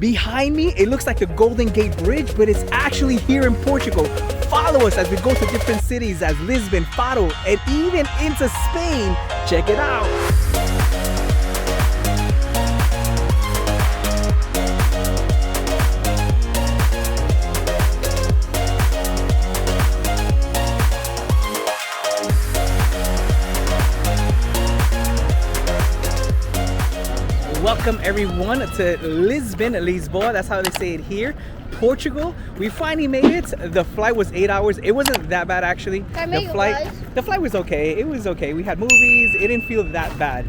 Behind me, it looks like a Golden Gate Bridge, but it's actually here in Portugal. Follow us as we go to different cities as Lisbon, Faro, and even into Spain. Check it out. Welcome everyone to Lisbon, that's how they say it here, Portugal. We finally made it. The flight was 8 hours. It wasn't that bad actually. The flight was okay. It was okay. We had movies. It didn't feel that bad.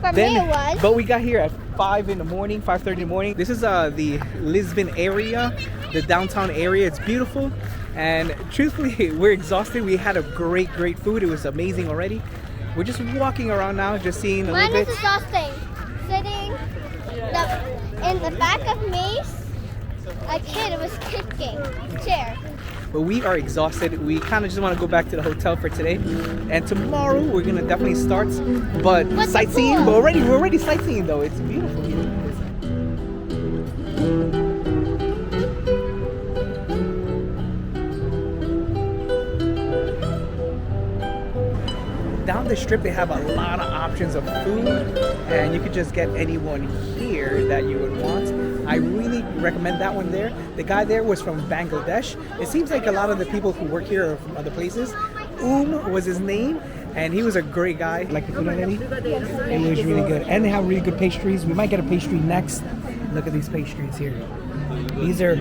For me it was. But we got here at 5 in the morning, 5:30 in the morning. This is the Lisbon area, the downtown area. It's beautiful. And truthfully, we're exhausted. We had a great food. It was amazing already. We're just walking around now, just seeing a little bit. Mine is exhausting. Sitting in the back of me, a kid was kicking chair. But we are exhausted. We kind of just want to go back to the hotel for today, and tomorrow we're gonna definitely start. But sightseeing. But we're already sightseeing though. It's beautiful here. Down the strip they have a lot of options of food, and you could just get anyone here that you would want. I really recommend that one there. The guy there was from Bangladesh. It seems like a lot of the people who work here are from other places. Was his name, and he was a great guy. Like the food already? It was really good, and they have really good pastries. We might get a pastry next. Look at these pastries here. These are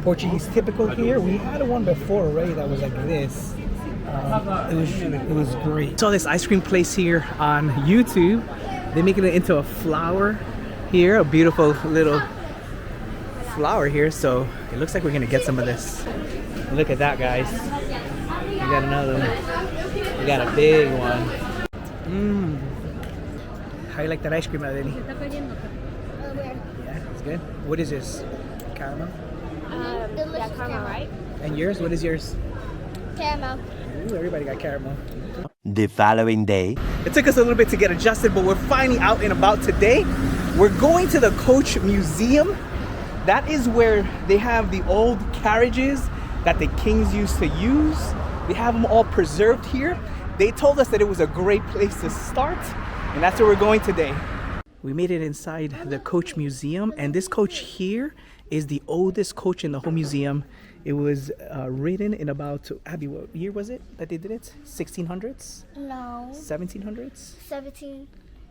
Portuguese typical here. We had one before already that was like this. It was great. Saw this ice cream place here on YouTube. They're making it into a flower here, a beautiful little flower here. So it looks like we're gonna get some of this. Look at that, guys. We got another one. We got a big one. How you like that ice cream, Adeli? Yeah, it's good. What is this? Caramel? Yeah, caramel, right? And yours? What is yours? Caramel. Ooh, everybody got caramel. The following day. It took us a little bit to get adjusted, but we're finally out and about today. We're going to the coach museum. That is where they have the old carriages that the kings used to use. They have them all preserved here. They told us that it was a great place to start, and that's where we're going today. We made it inside the coach museum, and this coach here is the oldest coach in the whole museum. It was written in about, Abby, what year was it that they did it? 1600s? No. 1700s? 17.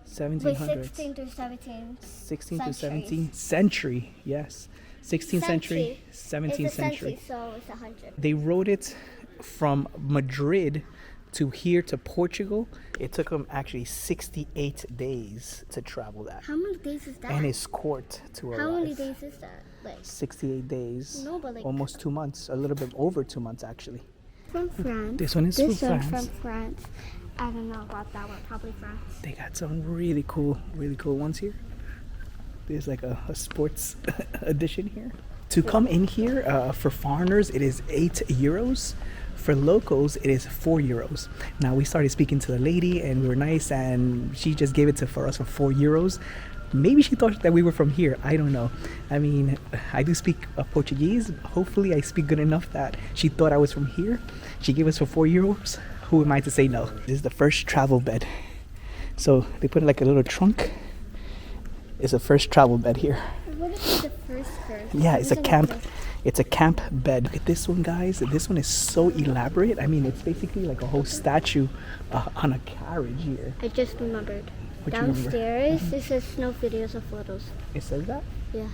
1700s. Wait, 16 to 17. 16 to 17 century, yes. 16th century, 17th it's a century. So it's 100. They wrote it from Madrid to here to Portugal. It took them actually 68 days to travel that. How many days is that? And his court to arrive. How many days is that? Like 68 days. No, but like almost 2 months. A little bit over 2 months actually. from France. This one is This from one France. from France. I don't know about that one. Probably France. They got some really cool ones here. There's like a sports edition here. To come in here, for foreigners, it is €8. For locals, it is €4. Now, we started speaking to the lady, and we were nice, and she just gave it for us for €4. Maybe she thought that we were from here. I don't know. I mean, I do speak Portuguese. Hopefully, I speak good enough that she thought I was from here. She gave us for €4. Who am I to say no? This is the first travel bed. So they put like a little trunk. It's a first travel bed here. What is the first? Yeah, it's a camp. It's a camp bed. Look at this one, guys. This one is so elaborate. I mean, it's basically like a whole statue on a carriage here. I just remembered. What you remember? Downstairs, it says no videos or photos. It says that? Yes.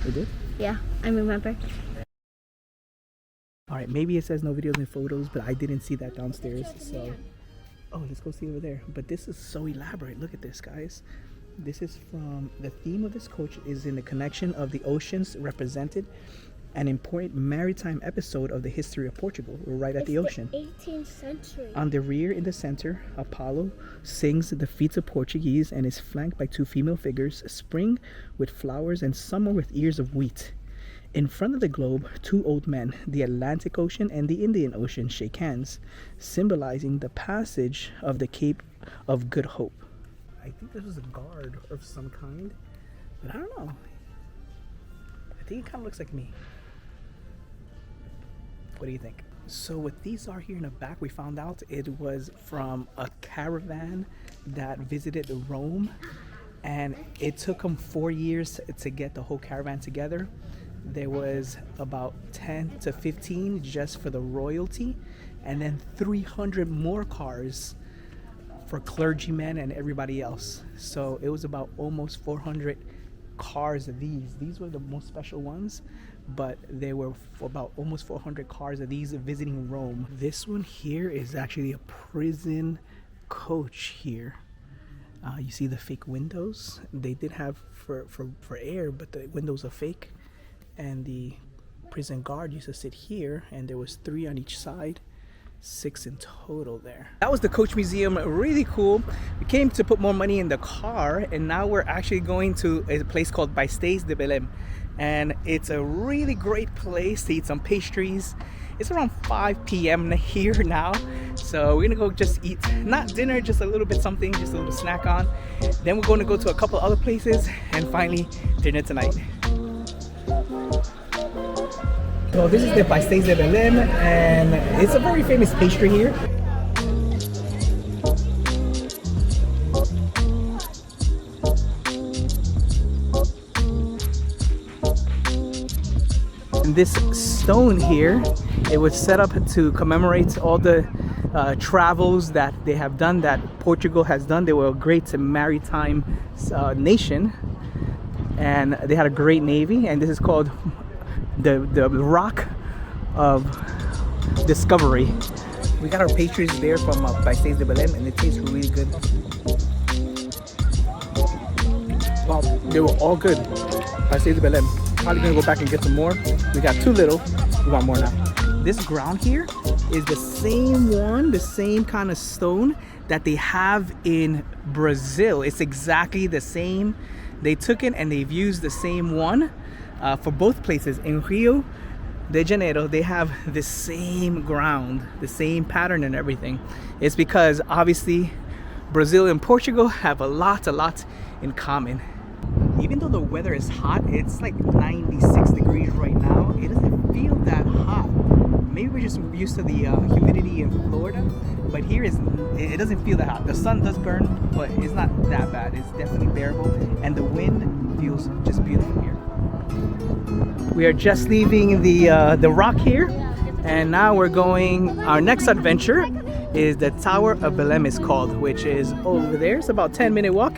It did? Yeah, I remember. All right, maybe it says no videos and photos, but I didn't see that downstairs. So, oh, let's go see over there. But this is so elaborate. Look at this, guys. This is from, the theme of this coach is in the connection of the oceans represented, an important maritime episode of the history of Portugal. We're right at the ocean. The 18th century. On the rear in the center, Apollo sings the feats of Portuguese and is flanked by two female figures, Spring with flowers and Summer with ears of wheat. In front of the globe, two old men, the Atlantic Ocean and the Indian Ocean, shake hands, symbolizing the passage of the Cape of Good Hope. I think this was a guard of some kind. But I don't know. I think it kind of looks like me. What do you think? So what these are here in the back, we found out it was from a caravan that visited Rome, and it took them 4 years to get the whole caravan together. There was about 10 to 15 just for the royalty, and then 300 more cars for clergymen and everybody else. So it was about almost 400 cars of these. These were the most special ones, but there were about almost 400 cars of these visiting Rome. This one here is actually a prison coach here. You see the fake windows? They did have for air, but the windows are fake. And the prison guard used to sit here, and there was 3 on each side. 6 in total there. That was the coach museum. Really cool. We came to put more money in the car, and now we're actually going to a place called Pastéis de Belem, and it's a really great place to eat some pastries. It's around 5 p.m. here now, so we're gonna go just eat, not dinner, just a little bit something, just a little snack on. Then we're going to go to a couple other places, and finally dinner tonight. So this is the Pastéis de Belem, and it's a very famous pastry here. And this stone here, it was set up to commemorate all the travels that they have done, that Portugal has done. They were a great maritime nation, and they had a great navy, and this is called the Rock of Discovery. We got our pastries there from Pastéis de Belem, and it tastes really good. Wow, they were all good. Pastéis de Belem. Probably gonna go back and get some more. We got too little. We want more now. This ground here is the same one, the same kind of stone that they have in Brazil. It's exactly the same. They took it and they've used the same one. For both places. In Rio de Janeiro, they have the same ground, the same pattern and everything. It's because obviously Brazil and Portugal have a lot in common. Even though the weather is hot, it's like 96 degrees right now. It doesn't feel that hot. Maybe we're just used to the humidity in Florida, but here it doesn't feel that hot. The sun does burn, but it's not that bad. It's definitely bearable, and the wind feels just beautiful here. We are just leaving the rock here, and now we're going, our next adventure is the Tower of Belem is called, which is over there. It's about a 10-minute walk.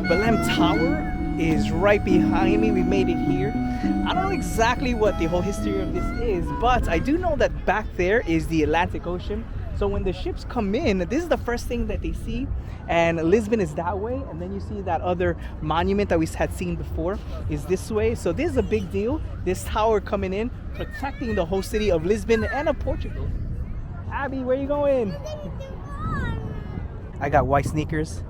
Belem Tower is right behind me. We made it here. I don't know exactly what the whole history of this is, but I do know that back there is the Atlantic Ocean. So when the ships come in, this is the first thing that they see, and Lisbon is that way, and then you see that other monument that we had seen before is this way. So this is a big deal, this tower coming in, protecting the whole city of Lisbon and of Portugal. Abby, where are you going? I got white sneakers,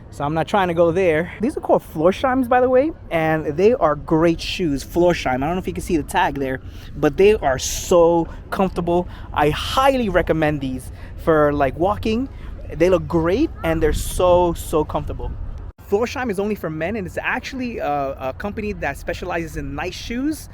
so I'm not trying to go there. These are called Florsheims, by the way, and they are great shoes. Florsheim. I don't know if you can see the tag there, but they are so comfortable. I highly recommend these for like walking. They look great, and they're so comfortable. Florsheim is only for men, and it's actually a company that specializes in nice shoes.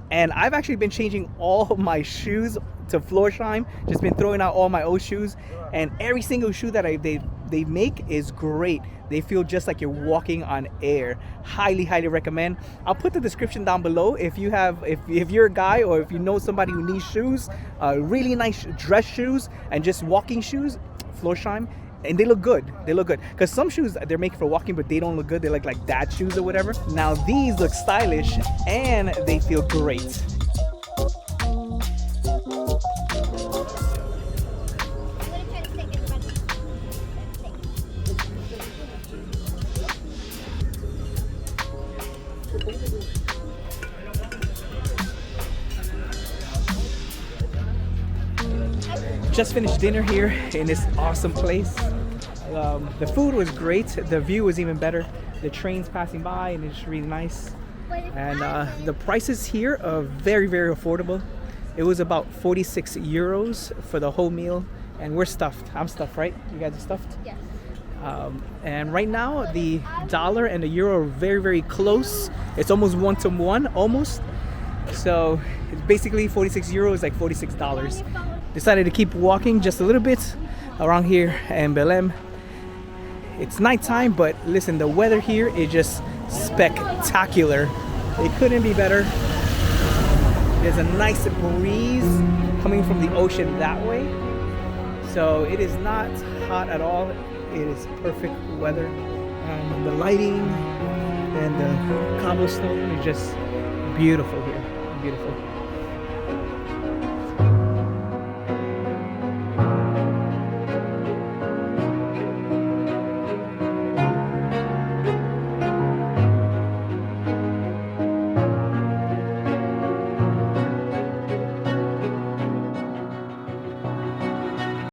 And I've actually been changing all of my shoes to Florsheim. Just been throwing out all my old shoes, and every single shoe that they make is great. They feel just like you're walking on air. Highly recommend. I'll put the description down below if you have, if you're a guy or if you know somebody who needs shoes, really nice dress shoes and just walking shoes. Florsheim. And they look good. They look good. Because some shoes, they're making for walking, but they don't look good. They look like dad shoes or whatever. Now these look stylish and they feel great. Just finished dinner here in this awesome place. The food was great. The view was even better. The train's passing by and it's really nice. And the prices here are very, very affordable. It was about 46 euros for the whole meal. And we're stuffed. I'm stuffed, right? You guys are stuffed? Yes. And right now, the dollar and the euro are very, very close. It's almost 1-to-1, almost. So it's basically 46 euros, like $46. Decided to keep walking just a little bit around here in Belem. It's nighttime, but listen, the weather here is just spectacular. It couldn't be better. There's a nice breeze coming from the ocean that way. So it is not hot at all. It is perfect weather. The lighting and the cobblestone is just beautiful here. Beautiful.